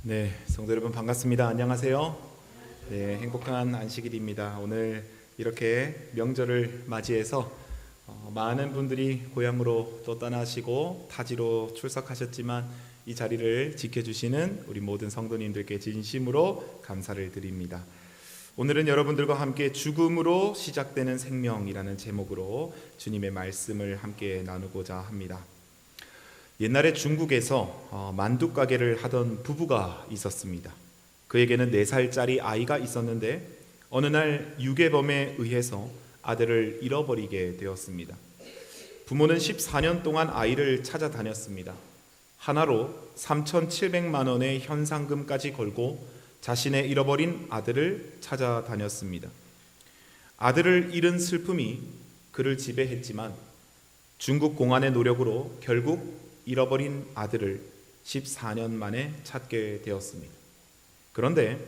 네, 성도 여러분 반갑습니다. 안녕하세요. 네, 행복한 안식일입니다. 오늘 이렇게 명절을 맞이해서 많은 분들이 고향으로 또 떠나시고 타지로 출석하셨지만 이 자리를 지켜주시는 우리 모든 성도님들께 진심으로 감사를 드립니다. 오늘은 여러분들과 함께 죽음으로 시작되는 생명이라는 제목으로 주님의 말씀을 함께 나누고자 합니다. 옛날에 중국에서 만두 가게를 하던 부부가 있었습니다. 그에게는 4살짜리 아이가 있었는데 어느 날 유괴범에 의해서 아들을 잃어버리게 되었습니다. 부모는 14년 동안 아이를 찾아다녔습니다. 하나로 3,700만 원의 현상금까지 걸고 자신의 잃어버린 아들을 찾아다녔습니다. 아들을 잃은 슬픔이 그를 지배했지만 중국 공안의 노력으로 결국 잃어버린 아들을 14년 만에 찾게 되었습니다. 그런데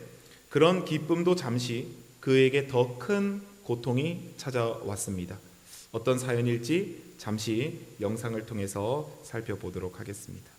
그런 기쁨도 잠시 그에게 더 큰 고통이 찾아왔습니다. 어떤 사연일지 잠시 영상을 통해서 살펴보도록 하겠습니다.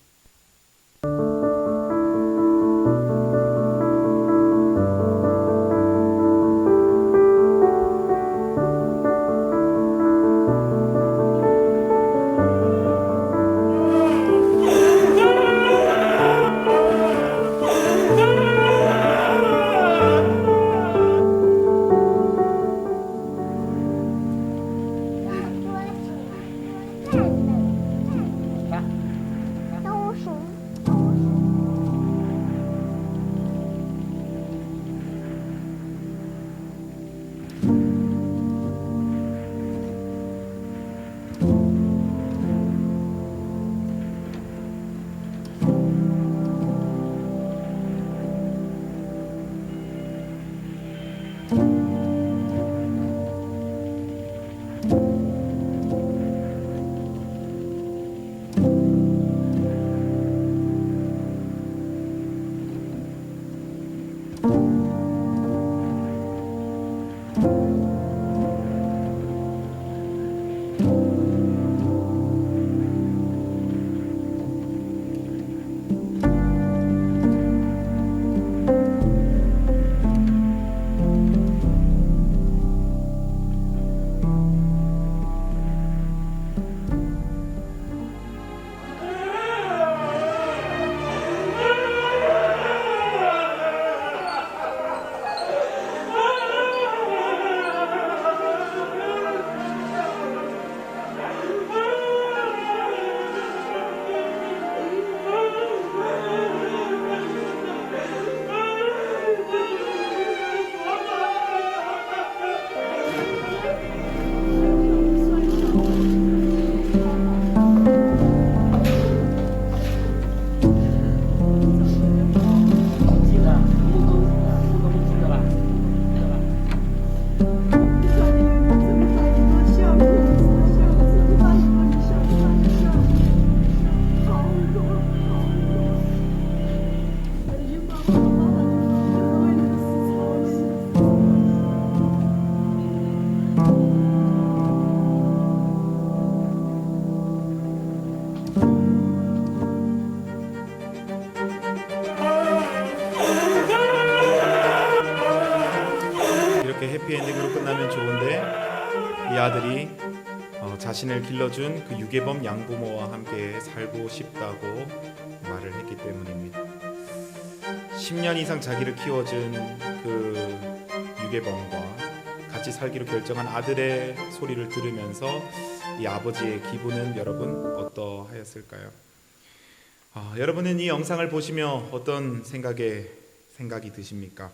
해피엔딩으로 끝나면 좋은데 이 아들이 자신을 길러준 그 유괴범 양부모와 함께 살고 싶다고 말을 했기 때문입니다. 10년 이상 자기를 키워준 그 유괴범과 같이 살기로 결정한 아들의 소리를 들으면서 이 아버지의 기분은 여러분 어떠하였을까요? 여러분은 이 영상을 보시며 어떤 생각이 드십니까?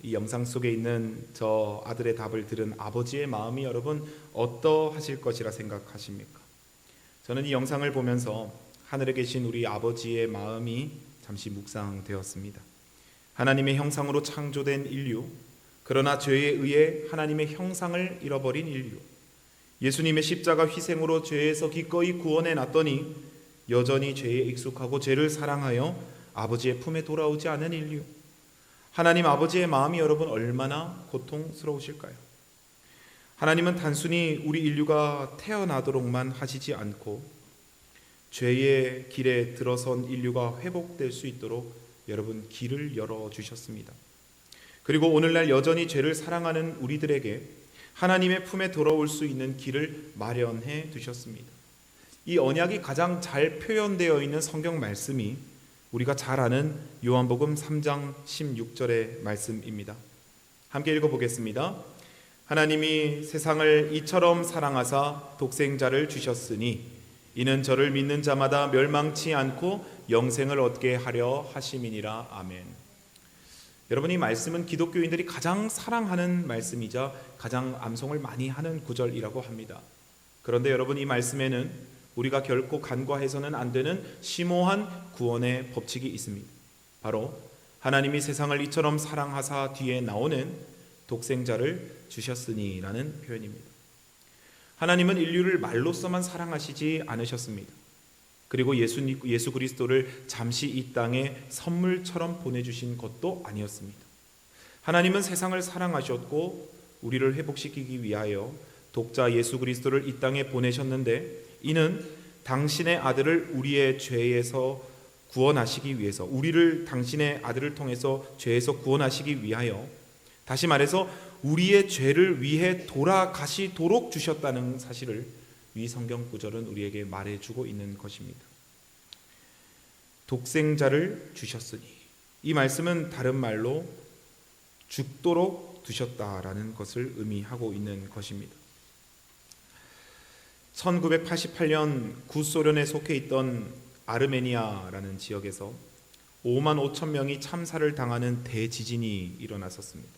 이 영상 속에 있는 저 아들의 답을 들은 아버지의 마음이 여러분 어떠하실 것이라 생각하십니까? 저는 이 영상을 보면서 하늘에 계신 우리 아버지의 마음이 잠시 묵상되었습니다. 하나님의 형상으로 창조된 인류, 그러나 죄에 의해 하나님의 형상을 잃어버린 인류, 예수님의 십자가 희생으로 죄에서 기꺼이 구원해 놨더니 여전히 죄에 익숙하고 죄를 사랑하여 아버지의 품에 돌아오지 않은 인류, 하나님 아버지의 마음이 여러분 얼마나 고통스러우실까요? 하나님은 단순히 우리 인류가 태어나도록만 하시지 않고 죄의 길에 들어선 인류가 회복될 수 있도록 여러분 길을 열어주셨습니다. 그리고 오늘날 여전히 죄를 사랑하는 우리들에게 하나님의 품에 돌아올 수 있는 길을 마련해 두셨습니다. 이 언약이 가장 잘 표현되어 있는 성경 말씀이 우리가 잘 아는 요한복음 3장 16절의 말씀입니다. 함께 읽어보겠습니다. 하나님이 세상을 이처럼 사랑하사 독생자를 주셨으니 이는 저를 믿는 자마다 멸망치 않고 영생을 얻게 하려 하심이니라. 아멘. 여러분, 이 말씀은 기독교인들이 가장 사랑하는 말씀이자 가장 암송을 많이 하는 구절이라고 합니다. 그런데 여러분, 이 말씀에는 우리가 결코 간과해서는 안 되는 심오한 구원의 법칙이 있습니다. 바로 하나님이 세상을 이처럼 사랑하사 뒤에 나오는 독생자를 주셨으니 라는 표현입니다. 하나님은 인류를 말로서만 사랑하시지 않으셨습니다. 그리고 예수 그리스도를 잠시 이 땅에 선물처럼 보내주신 것도 아니었습니다. 하나님은 세상을 사랑하셨고 우리를 회복시키기 위하여 독자 예수 그리스도를 이 땅에 보내셨는데, 이는 당신의 아들을 우리의 죄에서 구원하시기 위해서, 우리를 당신의 아들을 통해서 죄에서 구원하시기 위하여, 다시 말해서 우리의 죄를 위해 돌아가시도록 주셨다는 사실을 이 성경 구절은 우리에게 말해주고 있는 것입니다. 독생자를 주셨으니, 이 말씀은 다른 말로 죽도록 두셨다라는 것을 의미하고 있는 것입니다. 1988년 구소련에 속해 있던 아르메니아라는 지역에서 5만 5천 명이 참사를 당하는 대지진이 일어났었습니다.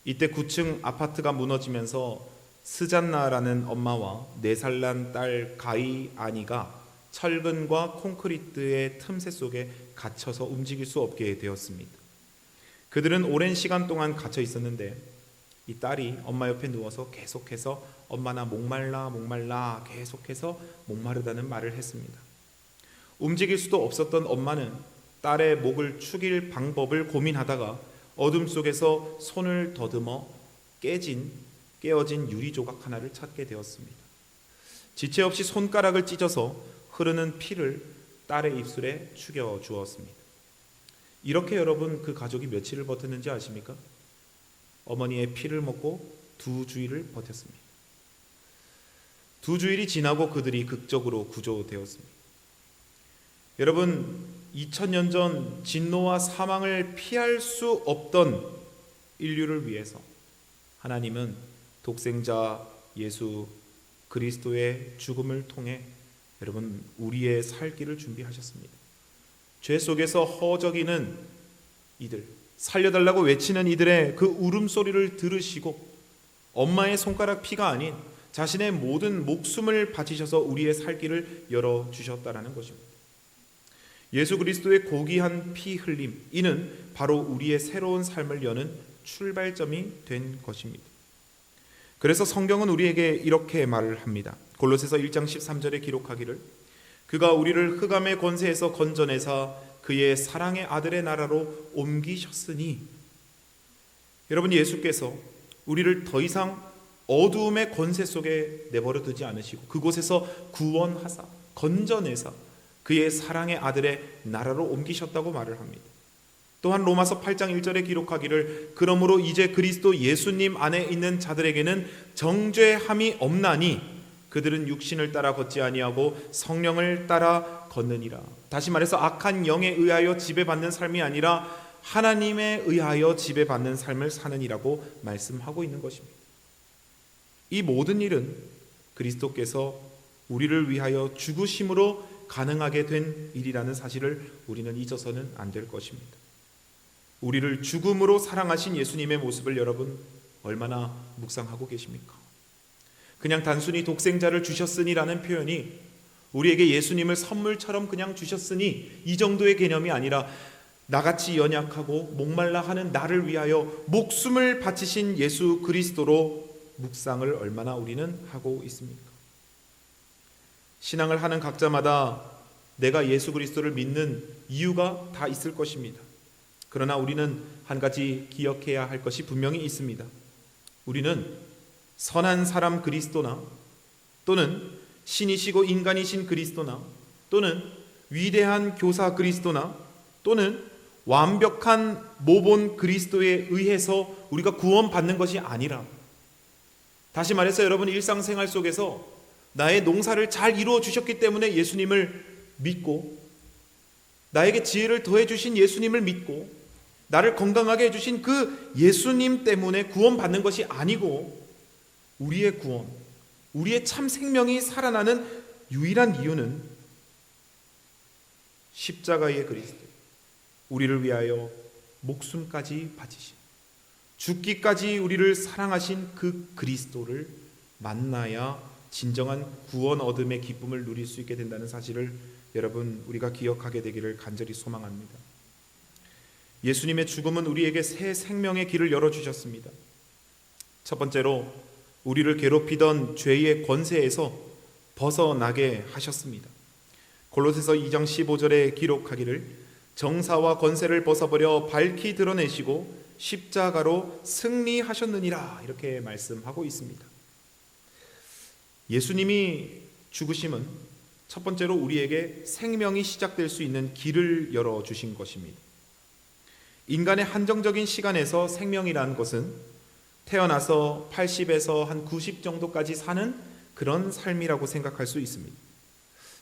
이때 9층 아파트가 무너지면서 스잔나라는 엄마와 4살 난 딸 가이 아니가 철근과 콘크리트의 틈새 속에 갇혀서 움직일 수 없게 되었습니다. 그들은 오랜 시간 동안 갇혀 있었는데 이 딸이 엄마 옆에 누워서 계속해서 엄마 나 목말라 계속해서 목마르다는 말을 했습니다. 움직일 수도 없었던 엄마는 딸의 목을 축일 방법을 고민하다가 어둠 속에서 손을 더듬어 깨어진 유리 조각 하나를 찾게 되었습니다. 지체 없이 손가락을 찢어서 흐르는 피를 딸의 입술에 죽여 주었습니다. 이렇게 여러분, 그 가족이 며칠을 버텼는지 아십니까? 어머니의 피를 먹고 2주일을 버텼습니다. 2주일이 지나고 그들이 극적으로 구조되었습니다. 여러분, 2000년 전 진노와 사망을 피할 수 없던 인류를 위해서 하나님은 독생자 예수 그리스도의 죽음을 통해 여러분 우리의 살 길을 준비하셨습니다. 죄 속에서 허덕이는 이들, 살려달라고 외치는 이들의 그 울음소리를 들으시고 엄마의 손가락 피가 아닌 자신의 모든 목숨을 바치셔서 우리의 살 길을 열어주셨다라는 것입니다. 예수 그리스도의 고귀한 피 흘림, 이는 바로 우리의 새로운 삶을 여는 출발점이 된 것입니다. 그래서 성경은 우리에게 이렇게 말을 합니다. 골로새서 1장 13절에 기록하기를 그가 우리를 흑암의 권세에서 건져내사 그의 사랑의 아들의 나라로 옮기셨으니, 여러분, 예수께서 우리를 더 이상 어두움의 권세 속에 내버려 두지 않으시고 그곳에서 구원하사 건져내사 그의 사랑의 아들의 나라로 옮기셨다고 말을 합니다. 또한 로마서 8장 1절에 기록하기를 그러므로 이제 그리스도 예수님 안에 있는 자들에게는 정죄함이 없나니 그들은 육신을 따라 걷지 아니하고 성령을 따라 걷느니라. 다시 말해서 악한 영에 의하여 지배받는 삶이 아니라 하나님에 의하여 지배받는 삶을 사느니라고 말씀하고 있는 것입니다. 이 모든 일은 그리스도께서 우리를 위하여 죽으심으로 가능하게 된 일이라는 사실을 우리는 잊어서는 안 될 것입니다. 우리를 죽음으로 사랑하신 예수님의 모습을 여러분 얼마나 묵상하고 계십니까? 그냥 단순히 독생자를 주셨으니라는 표현이 우리에게 예수님을 선물처럼 그냥 주셨으니 이 정도의 개념이 아니라 나같이 연약하고 목말라 하는 나를 위하여 목숨을 바치신 예수 그리스도로 묵상을 얼마나 우리는 하고 있습니까? 신앙을 하는 각자마다 내가 예수 그리스도를 믿는 이유가 다 있을 것입니다. 그러나 우리는 한 가지 기억해야 할 것이 분명히 있습니다. 우리는 선한 사람 그리스도나 또는 신이시고 인간이신 그리스도나 또는 위대한 교사 그리스도나 또는 완벽한 모본 그리스도에 의해서 우리가 구원받는 것이 아니라, 다시 말해서 여러분, 일상생활 속에서 나의 농사를 잘 이루어 주셨기 때문에 예수님을 믿고, 나에게 지혜를 더해 주신 예수님을 믿고, 나를 건강하게 해주신 그 예수님 때문에 구원받는 것이 아니고, 우리의 구원, 우리의 참 생명이 살아나는 유일한 이유는 십자가의 그리스도, 우리를 위하여 목숨까지 바치신, 죽기까지 우리를 사랑하신 그 그리스도를 만나야 진정한 구원 얻음의 기쁨을 누릴 수 있게 된다는 사실을 여러분, 우리가 기억하게 되기를 간절히 소망합니다. 예수님의 죽음은 우리에게 새 생명의 길을 열어주셨습니다. 첫 번째로 우리를 괴롭히던 죄의 권세에서 벗어나게 하셨습니다. 골로새서 2장 15절에 기록하기를 정사와 권세를 벗어버려 밝히 드러내시고 십자가로 승리하셨느니라, 이렇게 말씀하고 있습니다. 예수님이 죽으심은 첫 번째로 우리에게 생명이 시작될 수 있는 길을 열어주신 것입니다. 인간의 한정적인 시간에서 생명이라는 것은 태어나서 80에서 한 90 정도까지 사는 그런 삶이라고 생각할 수 있습니다.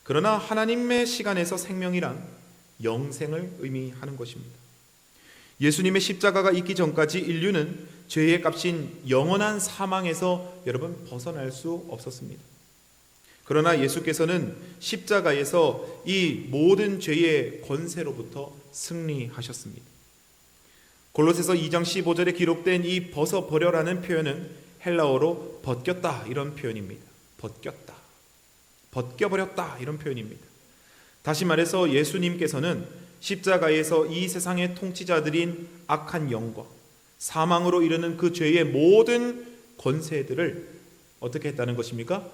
그러나 하나님의 시간에서 생명이란 영생을 의미하는 것입니다. 예수님의 십자가가 있기 전까지 인류는 죄의 값인 영원한 사망에서 여러분 벗어날 수 없었습니다. 그러나 예수께서는 십자가에서 이 모든 죄의 권세로부터 승리하셨습니다. 골로새서 2장 15절에 기록된 이 벗어버려라는 표현은 헬라어로 벗겼다, 이런 표현입니다. 벗겼다, 벗겨버렸다, 이런 표현입니다. 다시 말해서 예수님께서는 십자가에서 이 세상의 통치자들인 악한 영과 사망으로 이르는 그 죄의 모든 권세들을 어떻게 했다는 것입니까?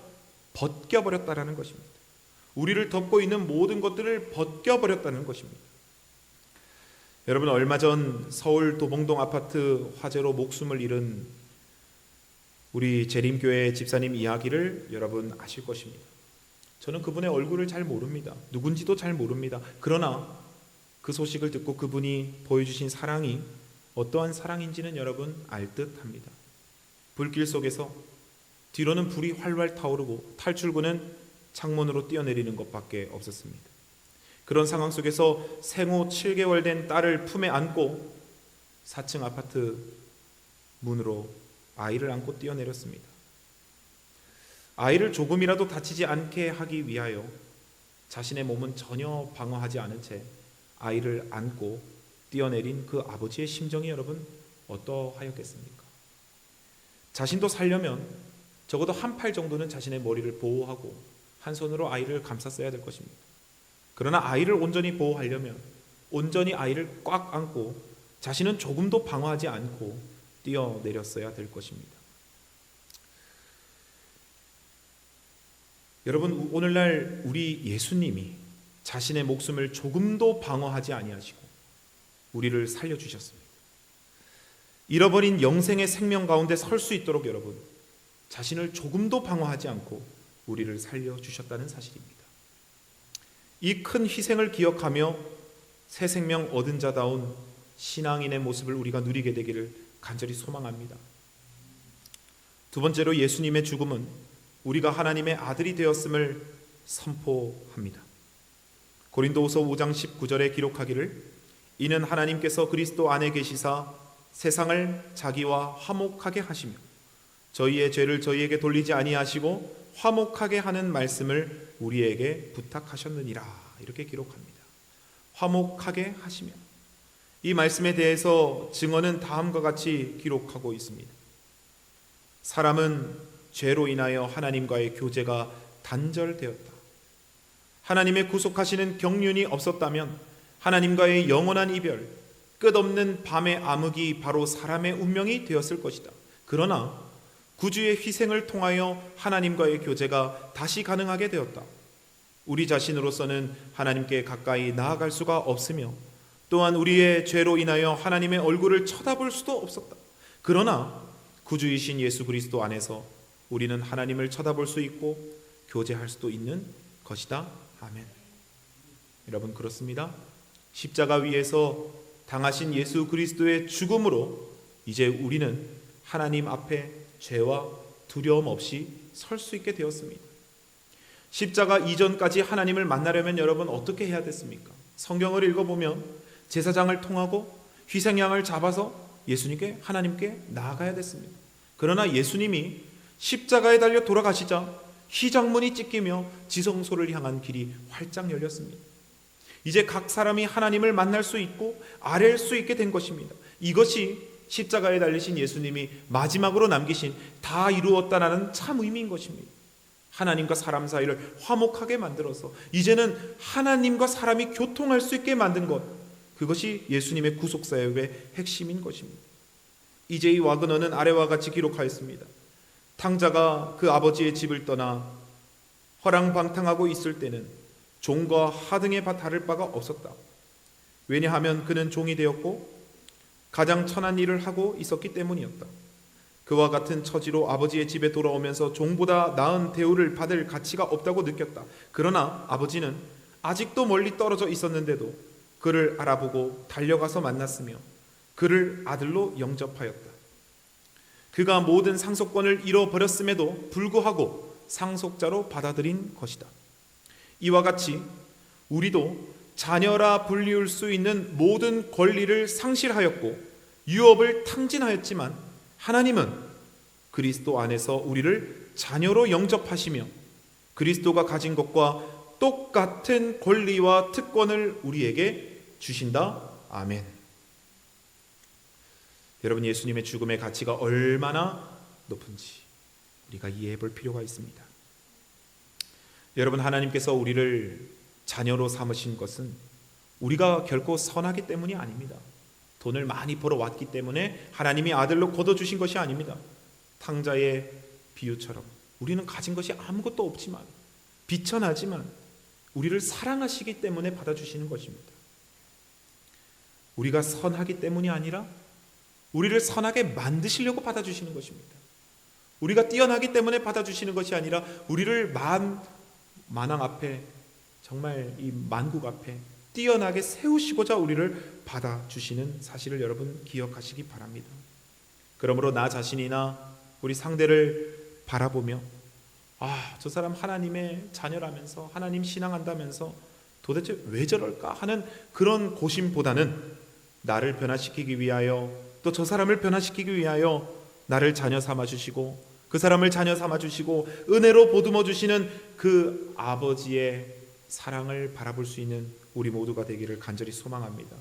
벗겨버렸다라는 것입니다. 우리를 덮고 있는 모든 것들을 벗겨버렸다는 것입니다. 여러분, 얼마 전 서울 도봉동 아파트 화재로 목숨을 잃은 우리 재림교회 집사님 이야기를 여러분 아실 것입니다. 저는 그분의 얼굴을 잘 모릅니다. 누군지도 잘 모릅니다. 그러나 그 소식을 듣고 그분이 보여주신 사랑이 어떠한 사랑인지는 여러분 알 듯합니다. 불길 속에서 뒤로는 불이 활활 타오르고 탈출구는 창문으로 뛰어내리는 것밖에 없었습니다. 그런 상황 속에서 생후 7개월 된 딸을 품에 안고 4층 아파트 문으로 아이를 안고 뛰어내렸습니다. 아이를 조금이라도 다치지 않게 하기 위하여 자신의 몸은 전혀 방어하지 않은 채 아이를 안고 뛰어내린 그 아버지의 심정이 여러분 어떠하였겠습니까? 자신도 살려면 적어도 한 팔 정도는 자신의 머리를 보호하고 한 손으로 아이를 감쌌어야 될 것입니다. 그러나 아이를 온전히 보호하려면 온전히 아이를 꽉 안고 자신은 조금도 방어하지 않고 뛰어내렸어야 될 것입니다. 여러분, 오늘날 우리 예수님이 자신의 목숨을 조금도 방어하지 아니하시고 우리를 살려주셨습니다. 잃어버린 영생의 생명 가운데 설 수 있도록 여러분 자신을 조금도 방어하지 않고 우리를 살려주셨다는 사실입니다. 이 큰 희생을 기억하며 새 생명 얻은 자다운 신앙인의 모습을 우리가 누리게 되기를 간절히 소망합니다. 두 번째로 예수님의 죽음은 우리가 하나님의 아들이 되었음을 선포합니다. 고린도후서 5장 19절에 기록하기를 이는 하나님께서 그리스도 안에 계시사 세상을 자기와 화목하게 하시며 저희의 죄를 저희에게 돌리지 아니하시고 화목하게 하는 말씀을 우리에게 부탁하셨느니라, 이렇게 기록합니다. 화목하게 하시며, 이 말씀에 대해서 증언은 다음과 같이 기록하고 있습니다. 사람은 죄로 인하여 하나님과의 교제가 단절되었다. 하나님의 구속하시는 경륜이 없었다면 하나님과의 영원한 이별, 끝없는 밤의 암흑이 바로 사람의 운명이 되었을 것이다. 그러나 구주의 희생을 통하여 하나님과의 교제가 다시 가능하게 되었다. 우리 자신으로서는 하나님께 가까이 나아갈 수가 없으며 또한 우리의 죄로 인하여 하나님의 얼굴을 쳐다볼 수도 없었다. 그러나 구주이신 예수 그리스도 안에서 우리는 하나님을 쳐다볼 수 있고 교제할 수도 있는 것이다. 아멘. 여러분, 그렇습니다. 십자가 위에서 당하신 예수 그리스도의 죽음으로 이제 우리는 하나님 앞에 죄와 두려움 없이 설 수 있게 되었습니다. 십자가 이전까지 하나님을 만나려면 여러분 어떻게 해야 됐습니까? 성경을 읽어보면 제사장을 통하고 희생양을 잡아서 예수님께, 하나님께 나아가야 됐습니다. 그러나 예수님이 십자가에 달려 돌아가시자 희장문이 찢기며 지성소를 향한 길이 활짝 열렸습니다. 이제 각 사람이 하나님을 만날 수 있고 아뢰 수 있게 된 것입니다. 이것이 십자가에 달리신 예수님이 마지막으로 남기신 다 이루었다라는 참 의미인 것입니다. 하나님과 사람 사이를 화목하게 만들어서 이제는 하나님과 사람이 교통할 수 있게 만든 것, 그것이 예수님의 구속사역의 핵심인 것입니다. 이제 이 와그너는 아래와 같이 기록하였습니다. 탕자가 그 아버지의 집을 떠나 허랑방탕하고 있을 때는 종과 하등에 다를 바가 없었다. 왜냐하면 그는 종이 되었고 가장 천한 일을 하고 있었기 때문이었다. 그와 같은 처지로 아버지의 집에 돌아오면서 종보다 나은 대우를 받을 가치가 없다고 느꼈다. 그러나 아버지는 아직도 멀리 떨어져 있었는데도 그를 알아보고 달려가서 만났으며 그를 아들로 영접하였다. 그가 모든 상속권을 잃어버렸음에도 불구하고 상속자로 받아들인 것이다. 이와 같이 우리도 자녀라 불리울 수 있는 모든 권리를 상실하였고 유업을 탕진하였지만 하나님은 그리스도 안에서 우리를 자녀로 영접하시며 그리스도가 가진 것과 똑같은 권리와 특권을 우리에게 주신다. 아멘. 여러분, 예수님의 죽음의 가치가 얼마나 높은지 우리가 이해해 볼 필요가 있습니다. 여러분, 하나님께서 우리를 자녀로 삼으신 것은 우리가 결코 선하기 때문이 아닙니다. 돈을 많이 벌어왔기 때문에 하나님이 아들로 거둬주신 것이 아닙니다. 탕자의 비유처럼 우리는 가진 것이 아무것도 없지만 비천하지만 우리를 사랑하시기 때문에 받아주시는 것입니다. 우리가 선하기 때문이 아니라 우리를 선하게 만드시려고 받아주시는 것입니다. 우리가 뛰어나기 때문에 받아주시는 것이 아니라 우리를 만왕 앞에, 정말 이 만국 앞에 뛰어나게 세우시고자 우리를 받아주시는 사실을 여러분 기억하시기 바랍니다. 그러므로 나 자신이나 우리 상대를 바라보며 저 사람 하나님의 자녀라면서 하나님 신앙한다면서 도대체 왜 저럴까 하는 그런 고심보다는 나를 변화시키기 위하여, 또 저 사람을 변화시키기 위하여 나를 자녀 삼아주시고 그 사람을 자녀 삼아주시고 은혜로 보듬어 주시는 그 아버지의 사랑을 바라볼 수 있는 우리 모두가 되기를 간절히 소망합니다.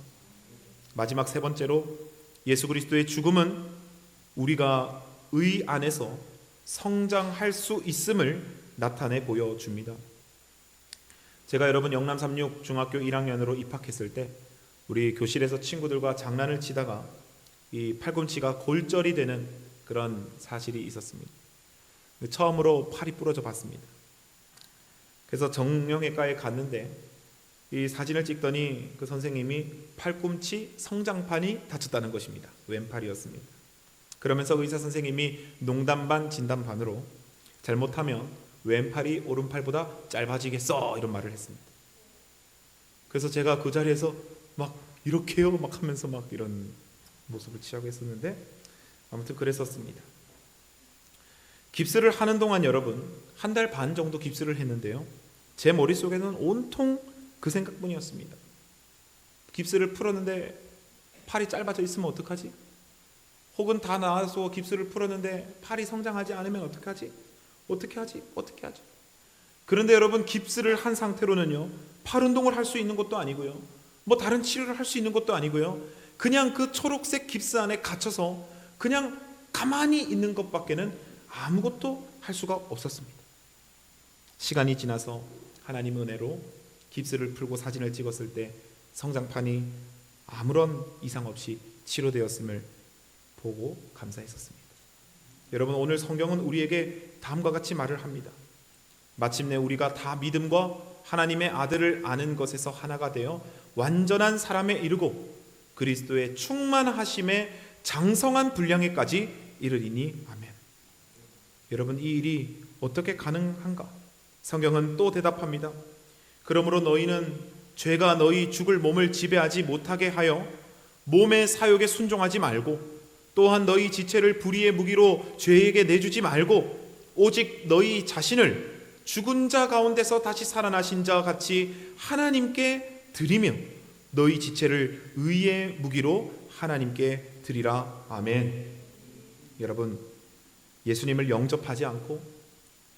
마지막 세 번째로, 예수 그리스도의 죽음은 우리가 의 안에서 성장할 수 있음을 나타내 보여줍니다. 제가 여러분 영남 36 중학교 1학년으로 입학했을 때 우리 교실에서 친구들과 장난을 치다가 이 팔꿈치가 골절이 되는 그런 사실이 있었습니다. 처음으로 팔이 부러져 봤습니다. 그래서 정형외과에 갔는데 이 사진을 찍더니 그 선생님이 팔꿈치 성장판이 다쳤다는 것입니다. 왼팔이었습니다. 그러면서 의사 선생님이 농담 반 진담 반으로 잘못하면 왼팔이 오른팔보다 짧아지겠어 이런 말을 했습니다. 그래서 제가 그 자리에서 막 이렇게요 막 하면서 막 이런 모습을 취하고 있었는데 아무튼 그랬었습니다. 깁스를 하는 동안 여러분 1달 반 정도 깁스를 했는데요, 제 머릿속에는 온통 그 생각뿐이었습니다. 깁스를 풀었는데 팔이 짧아져 있으면 어떡하지? 혹은 다 나와서 깁스를 풀었는데 팔이 성장하지 않으면 어떡하지? 어떻게 하지? 그런데 여러분, 깁스를 한 상태로는요, 팔 운동을 할 수 있는 것도 아니고요, 뭐 다른 치료를 할 수 있는 것도 아니고요, 그냥 그 초록색 깁스 안에 갇혀서 그냥 가만히 있는 것밖에는 아무것도 할 수가 없었습니다. 시간이 지나서 하나님 은혜로 깁스를 풀고 사진을 찍었을 때 성장판이 아무런 이상 없이 치료되었음을 보고 감사했었습니다. 여러분, 오늘 성경은 우리에게 다음과 같이 말을 합니다. 마침내 우리가 다 믿음과 하나님의 아들을 아는 것에서 하나가 되어 완전한 사람에 이르고 그리스도의 충만하심에 장성한 분량에까지 이르리니 아멘. 여러분, 이 일이 어떻게 가능한가? 성경은 또 대답합니다. 그러므로 너희는 죄가 너희 죽을 몸을 지배하지 못하게 하여 몸의 사욕에 순종하지 말고, 또한 너희 지체를 불의의 무기로 죄에게 내주지 말고, 오직 너희 자신을 죽은 자 가운데서 다시 살아나신 자 같이 하나님께 드리며 너희 지체를 의의 무기로 하나님께 드리라. 아멘. 여러분, 예수님을 영접하지 않고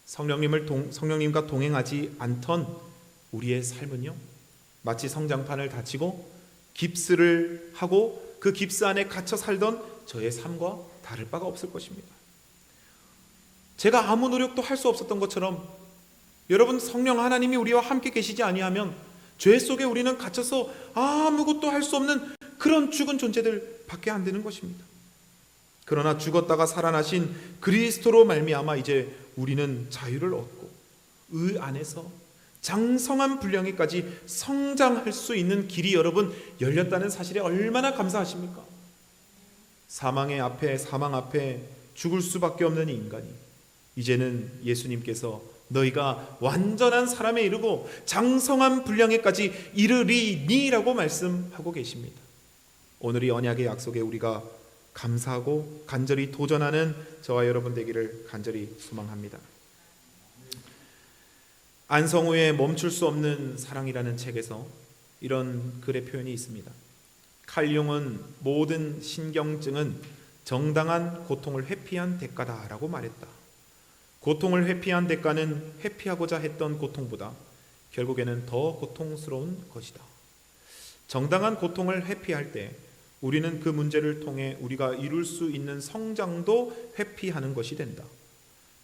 성령님과 동행하지 않던 우리의 삶은요, 마치 성장판을 다치고 깁스를 하고 그 깁스 안에 갇혀 살던 저의 삶과 다를 바가 없을 것입니다. 제가 아무 노력도 할 수 없었던 것처럼 여러분, 성령 하나님이 우리와 함께 계시지 아니하면 죄 속에 우리는 갇혀서 아무것도 할 수 없는 그런 죽은 존재들 밖에 안 되는 것입니다. 그러나 죽었다가 살아나신 그리스도로 말미암아 이제 우리는 자유를 얻고 의 안에서 장성한 분량에까지 성장할 수 있는 길이 여러분 열렸다는 사실에 얼마나 감사하십니까? 사망 앞에 죽을 수밖에 없는 인간이 이제는 예수님께서 너희가 완전한 사람에 이르고 장성한 분량에까지 이르리니라고 말씀하고 계십니다. 오늘 이 언약의 약속에 우리가 감사하고 간절히 도전하는 저와 여러분 되기를 간절히 소망합니다. 안성우의 멈출 수 없는 사랑이라는 책에서 이런 글의 표현이 있습니다. 칼융은 모든 신경증은 정당한 고통을 회피한 대가다라고 말했다. 고통을 회피한 대가는 회피하고자 했던 고통보다 결국에는 더 고통스러운 것이다. 정당한 고통을 회피할 때 우리는 그 문제를 통해 우리가 이룰 수 있는 성장도 회피하는 것이 된다.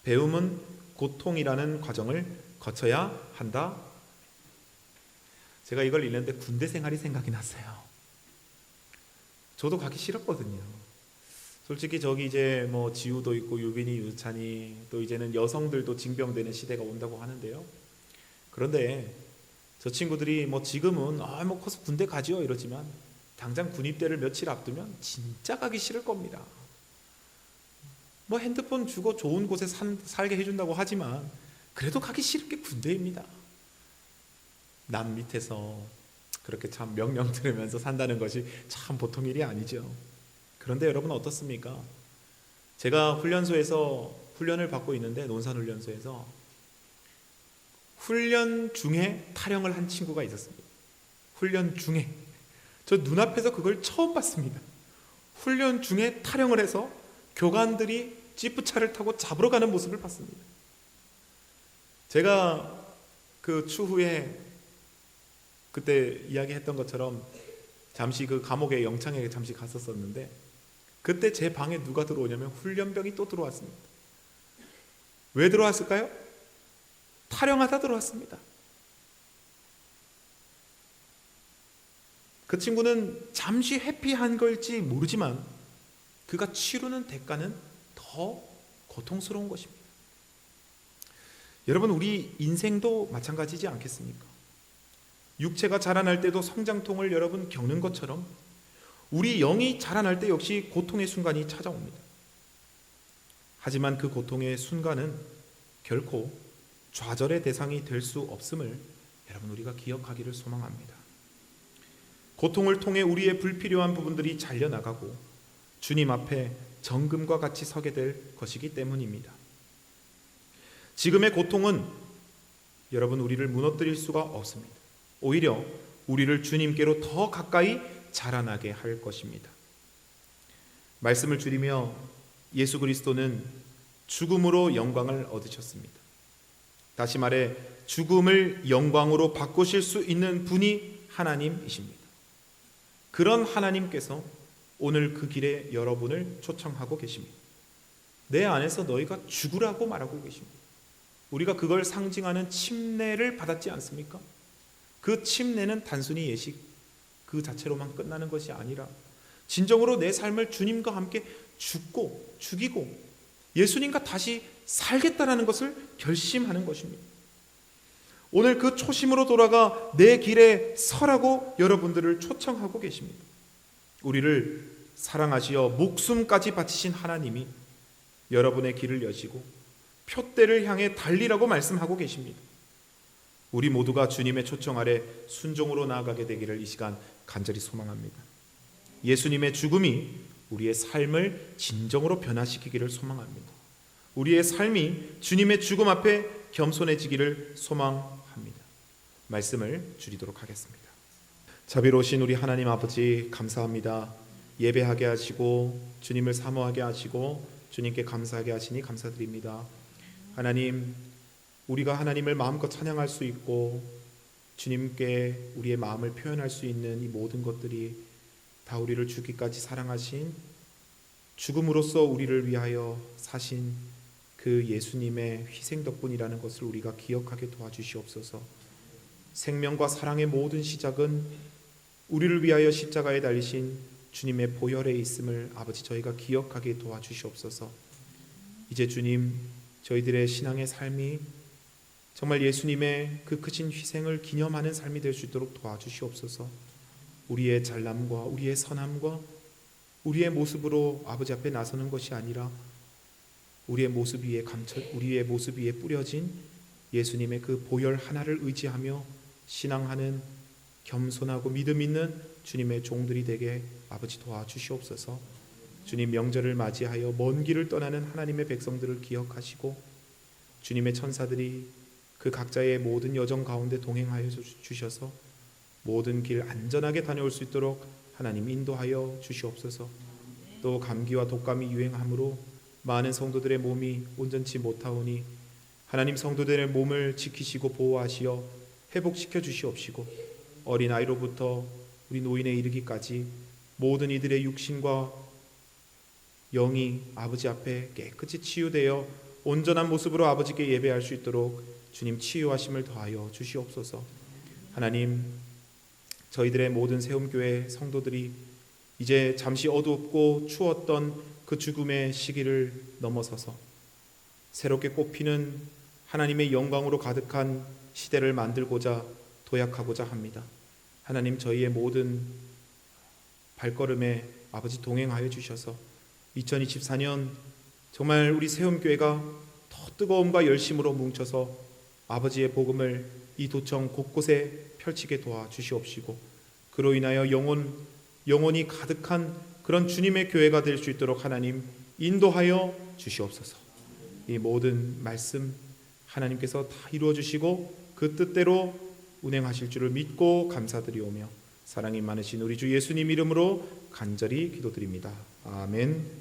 배움은 고통이라는 과정을 거쳐야 한다. 제가 이걸 읽는데 군대 생활이 생각이 났어요. 저도 가기 싫었거든요. 솔직히 저기 이제 뭐 지우도 있고 유빈이 유찬이 또 이제는 여성들도 징병되는 시대가 온다고 하는데요. 그런데 저 친구들이 뭐 지금은 뭐 커서 군대 가지요 이러지만 당장 군입대를 며칠 앞두면 진짜 가기 싫을 겁니다. 뭐 핸드폰 주고 좋은 곳에 살게 해준다고 하지만 그래도 가기 싫은 게 군대입니다. 남 밑에서 그렇게 참 명령 들으면서 산다는 것이 참 보통 일이 아니죠. 그런데 여러분 어떻습니까? 제가 훈련소에서 훈련을 받고 있는데 논산훈련소에서 훈련 중에 탈영을 한 친구가 있었습니다. 훈련 중에 저 눈앞에서 그걸 처음 봤습니다. 훈련 중에 탈영을 해서 교관들이 지프차를 타고 잡으러 가는 모습을 봤습니다. 제가 그 추후에 그때 이야기했던 것처럼 잠시 그 감옥에 영창에 잠시 갔었었는데 그때 제 방에 누가 들어오냐면 훈련병이 또 들어왔습니다. 왜 들어왔을까요? 탈영하다 들어왔습니다. 그 친구는 잠시 회피한 걸지 모르지만 그가 치르는 대가는 더 고통스러운 것입니다. 여러분, 우리 인생도 마찬가지지 않겠습니까? 육체가 자라날 때도 성장통을 여러분 겪는 것처럼 우리 영이 자라날 때 역시 고통의 순간이 찾아옵니다. 하지만 그 고통의 순간은 결코 좌절의 대상이 될 수 없음을 여러분 우리가 기억하기를 소망합니다. 고통을 통해 우리의 불필요한 부분들이 잘려나가고 주님 앞에 정금과 같이 서게 될 것이기 때문입니다. 지금의 고통은 여러분 우리를 무너뜨릴 수가 없습니다. 오히려 우리를 주님께로 더 가까이 자라나게 할 것입니다. 말씀을 줄이며 예수 그리스도는 죽음으로 영광을 얻으셨습니다. 다시 말해 죽음을 영광으로 바꾸실 수 있는 분이 하나님이십니다. 그런 하나님께서 오늘 그 길에 여러분을 초청하고 계십니다. 내 안에서 너희가 죽으라고 말하고 계십니다. 우리가 그걸 상징하는 침례를 받았지 않습니까? 그 침례는 단순히 예식 그 자체로만 끝나는 것이 아니라 진정으로 내 삶을 주님과 함께 죽고 죽이고 예수님과 다시 살겠다라는 것을 결심하는 것입니다. 오늘 그 초심으로 돌아가 내 길에 서라고 여러분들을 초청하고 계십니다. 우리를 사랑하시어 목숨까지 바치신 하나님이 여러분의 길을 여시고 표대를 향해 달리라고 말씀하고 계십니다. 우리 모두가 주님의 초청 아래 순종으로 나아가게 되기를 이 시간 간절히 소망합니다. 예수님의 죽음이 우리의 삶을 진정으로 변화시키기를 소망합니다. 우리의 삶이 주님의 죽음 앞에 겸손해지기를 소망합니다. 말씀을 줄이도록 하겠습니다. 자비로우신 우리 하나님 아버지, 감사합니다. 예배하게 하시고 주님을 사모하게 하시고 주님께 감사하게 하시니 감사드립니다. 하나님, 우리가 하나님을 마음껏 찬양할 수 있고 주님께 우리의 마음을 표현할 수 있는 이 모든 것들이 다 우리를 죽기까지 사랑하신, 죽음으로써 우리를 위하여 사신 그 예수님의 희생 덕분이라는 것을 우리가 기억하게 도와주시옵소서. 생명과 사랑의 모든 시작은 우리를 위하여 십자가에 달리신 주님의 보혈에 있음을 아버지 저희가 기억하게 도와주시옵소서. 이제 주님, 저희들의 신앙의 삶이 정말 예수님의 그 크신 희생을 기념하는 삶이 될 수 있도록 도와주시옵소서. 우리의 잘남과 우리의 선함과 우리의 모습으로 아버지 앞에 나서는 것이 아니라 우리의 모습 위에 뿌려진 예수님의 그 보혈 하나를 의지하며 신앙하는 겸손하고 믿음 있는 주님의 종들이 되게 아버지 도와주시옵소서. 주님 명절을 맞이하여 먼 길을 떠나는 하나님의 백성들을 기억하시고 주님의 천사들이 그 각자의 모든 여정 가운데 동행하여 주셔서 모든 길 안전하게 다녀올 수 있도록 하나님 인도하여 주시옵소서. 또 감기와 독감이 유행하므로 많은 성도들의 몸이 온전치 못하오니 하나님, 성도들의 몸을 지키시고 보호하시어 회복시켜 주시옵시고 어린아이로부터 우리 노인에 이르기까지 모든 이들의 육신과 영이 아버지 앞에 깨끗이 치유되어 온전한 모습으로 아버지께 예배할 수 있도록 주님 치유하심을 더하여 주시옵소서. 하나님, 저희들의 모든 세움교회 성도들이 이제 잠시 어둡고 추웠던 그 죽음의 시기를 넘어서서 새롭게 꽃피는 하나님의 영광으로 가득한 시대를 만들고자 도약하고자 합니다. 하나님, 저희의 모든 발걸음에 아버지 동행하여 주셔서 2024년 정말 우리 세움교회가 더 뜨거움과 열심으로 뭉쳐서 아버지의 복음을 이 도청 곳곳에 펼치게 도와주시옵시고 그로 인하여 영혼이 가득한 그런 주님의 교회가 될 수 있도록 하나님 인도하여 주시옵소서. 이 모든 말씀 하나님께서 다 이루어 주시고 그 뜻대로 운행하실 줄을 믿고 감사드리오며 사랑이 많으신 우리 주 예수님 이름으로 간절히 기도드립니다. 아멘.